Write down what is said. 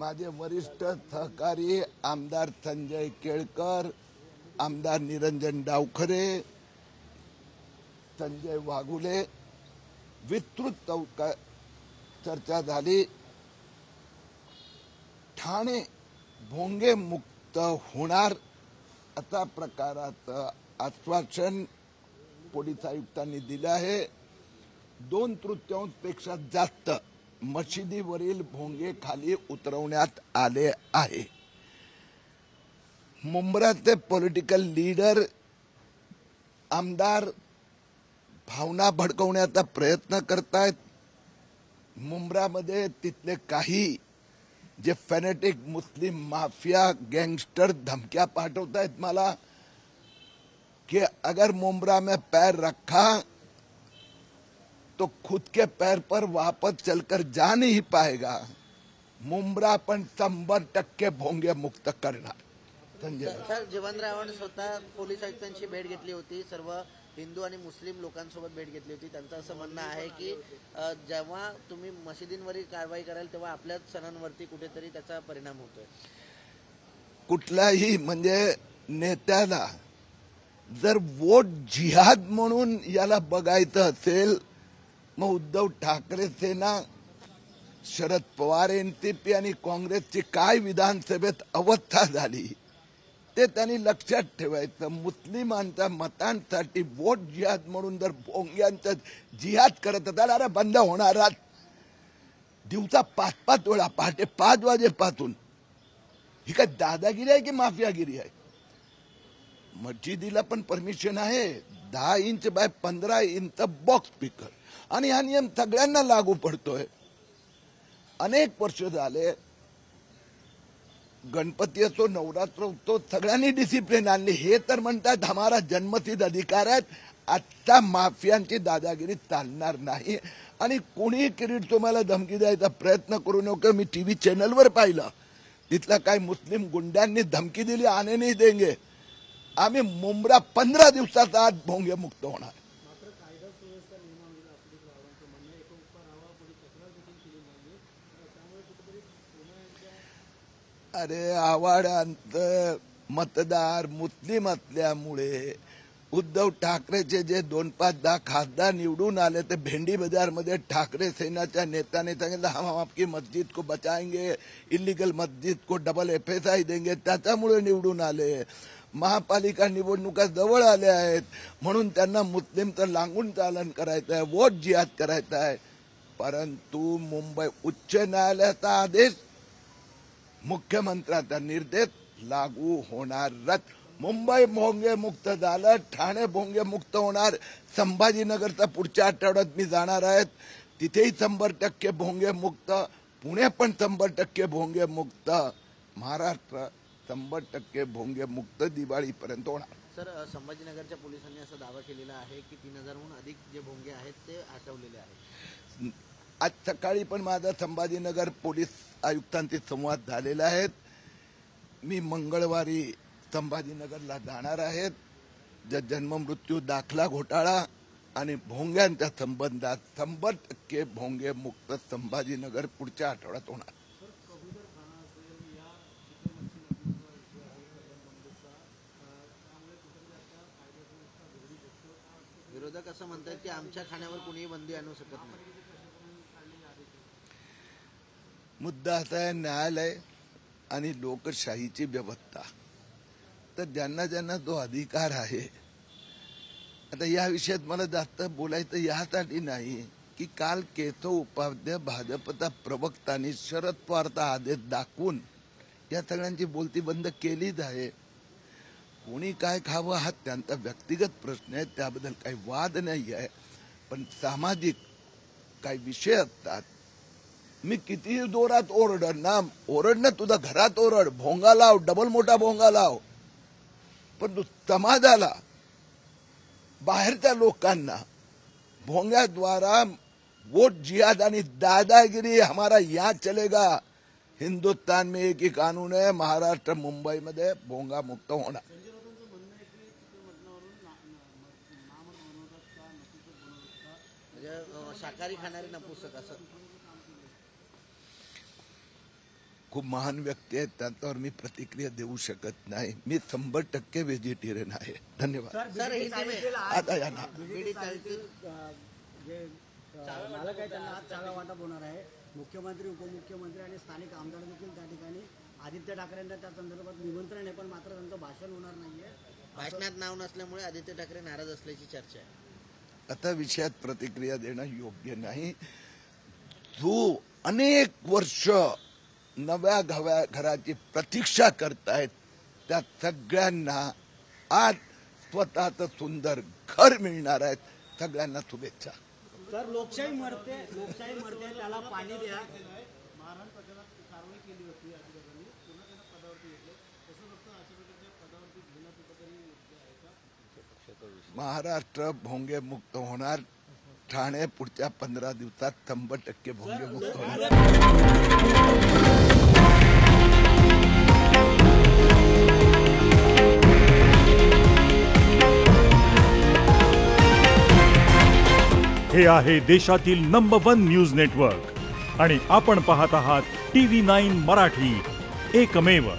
माझे वरिष्ठ सहकारी आमदार संजय केळकर, आमदार निरंजन डावखरे, संजय वाघुले, विस्तृत चर्चा झाली। ठाणे भोंगे मुक्त होणार असा प्रकाराचं आश्वासन पोलीस आयुक्तांनी दिलं आहे। 2/3 पेक्षा जास्त मशिदीवरील भोंगे खाली उतरवण्यात आले आहे। मुंब्राचे पॉलिटिकल लीडर आमदार भावना भडकवण्याचा प्रयत्न करतायत। मुंब्रामध्ये तिथले काही जे फॅनेटिक मुस्लिम माफिया गैंगस्टर धमकियां पाठवतायत मला कि अगर मुंब्रा में पैर रखा तो खुद के पैर पर वापस चलकर जा नहीं पाएगा। मुंब्रा पण 100% भोंगे मुक्त करणार। संजय सर, जीवनरावांनी स्वतः पोलीस आयुक्तांची भेट घेतली होती, सर्व हिंदू आणि मुस्लिम लोकांसोबत भेट घेतली होती। त्यांचं असं म्हणणं आहे की जेव्हा तुम्ही मशिदींवरील कारवाई कराल तेव्हा आपल्याच सणांवरती कुठेतरी त्याचा परिणाम होतोय। कुठलाही म्हणजे नेत्याला जर वोट जिहाद म्हणून याला बघायचं असेल, मग उद्धव ठाकरे सेना, शरद पवार एनसीपी आणि काँग्रेसची काय विधानसभेत अवस्था झाली ते त्यांनी लक्षात ठेवायचं। मुस्लिमांच्या मतांसाठी वोट जिहाद म्हणून जर भोंग्यांचं जिहाद करत असाल, अरे बंद होणारा दिवसा 5-5 वेळा पहाटे 5 वाजेपासून ही काय दादागिरी आहे की माफियागिरी आहे? मस्जिदीला पण परमिशन आहे, 10 inch by 15 inch box speaker, आणि हा नियम सगळ्यांना लागू पडतोय। अनेक वर्ष झाले, गणपती असो नवरात्र असो सगळ्यांनी डिसिप्लिन आणली। हे तर म्हणतात हमारा जन्मसिद्ध अधिकार आहे। आता माफियांची दादागिरी चालणार नाही आणि कोणी किरीट तुम्हाला धमकी द्यायचा प्रयत्न करू नका। मी टीव्ही चॅनलवर पाहिलं, तिथला काय मुस्लिम गुंडांनी धमकी दिली, आने नहीं देंगे, आम्ही मुंब्रा 15 दिवसात आज भोंगे मुक्त होणार। अरे आव्हाडांचं मतदार मुस्लिम असल्यामुळे उद्धव ठाकरेचे जे 2-5-10 खासदार निवडून आले ते भेंडी बाजार मध्ये ठाकरे सेनाच्या नेत्याने सांगितलं हम आपकी मस्जिद को बचाएंगे, इलीगल मस्जिद को डबल FSI देंगे, त्याच्यामुळे निवडून आले। महापालिका निवडणुका जवळ आल्या आहेत म्हणून त्यांना मुस्लिमचं लांगून चालन करायचं आहे, वोट जिहाद करायचा आहे। परंतु मुंबई उच्च न्यायालयाचा आदेश, मुख्यमंत्र्यांचा निर्देश लागू होणारच। मुंबई भोंगे मुक्त झालं, ठाणे भोंगे मुक्त होणार। संभाजीनगरचा पुढच्या आठवड्यात मी जाणार आहे, तिथेही 100% भोंगे मुक्त, पुणे पण 100% भोंगे मुक्त, महाराष्ट्र 100% भोंगे मुक्त दिवाळीपर्यंत होणार। सर, संभाजीनगरच्या पोलिसांनी असा दावा केलेला आहे की 3000हून अधिक जे भोंगे आहेत ते हटवलेले आहेत। आज सकाळी पण माझा संभाजीनगर पोलीस आयुक्तांशी संवाद झालेला आहे। मी मंगळवारी संभाजीनगरला जाणार आहे। जन्म मृत्यू दाखला घोटाळा आणि भोंग्यांच्या संबंधात 100% भोंगे मुक्त संभाजीनगर पुढच्या आठवड्यात होणार। विरोधक असं म्हणतात की आमच्या खाण्यावर कुणीही बंदी आणू शकत नाही। मुद्दा असा आहे, न्यायालय आणि लोकशाहीची व्यवस्था, तर ज्यांना ज्यांना तो अधिकार आहे। आता या विषयात मला जास्त बोलायचं यासाठी नाही की काल केशव उपाध्याय भाजपचा प्रवक्तांनी शरद पवारचा आदेश दाखवून या सगळ्यांची बोलती बंद केलीच आहे। कोणी काय खावं हा त्यांचा व्यक्तिगत प्रश्न आहे, त्याबद्दल काही वाद नाही आहे। पण सामाजिक काही विषय असतात, मी किती जोरात ओरड ना तुझा घरात ओरड, भोंगा लाव, डबल मोठा भोंगा लाव, पण समाजाला, बाहेरच्या लोकांना भोंग्याद्वारा वोट जिहाद आणि दादागिरी हमारा यहाँ चलेगा। हिंदुस्तान में एक ही कानून है, महाराष्ट्र मुंबई मध्ये भोंगा मुक्त होणार। शाकाहारी खाणारे नपुसक असं खूप महान व्यक्ती आहेत, त्यांच्यावर मी प्रतिक्रिया देऊ शकत नाही. मी 100% व्हेजिटेरियन आहे. धन्यवाद. सर ही जी आता या ना. बीडी चाळीतील जे मालक आहे त्यांना आज चारा वाटप होणार आहे. मुख्यमंत्री, उपमुख्यमंत्री आणि स्थानिक आमदार देखील त्या ठिकाणी आदित्य ठाकरेंना त्या संदर्भात निमंत्रण आहे, पण मात्र त्यांचं भाषण होणार नाहीये. भाषणात नाव नसल्यामुळे आदित्य ठाकरे नाराज असल्याची चर्चा आहे. आता विषयात प्रतिक्रिया देणं योग्य नाही. जो अनेक वर्ष नव्या घराची प्रतीक्षा करतायत त्या सगळ्यांना आज स्वतःचं सुंदर घर मिळणार आहे. सगळ्यांना शुभेच्छा. तर लोकशाही मरते त्याला पाणी द्या. महाराष्ट्र भोंगे मुक्त होणार. ठाणे पुढच्या 15 दिवसात 100% भोंगे मुक्त होणार. हे आहे देशातील नंबर 1 न्यूज नेटवर्क आणि आपण पाहत आहात TV9 मराठी, एकमेव.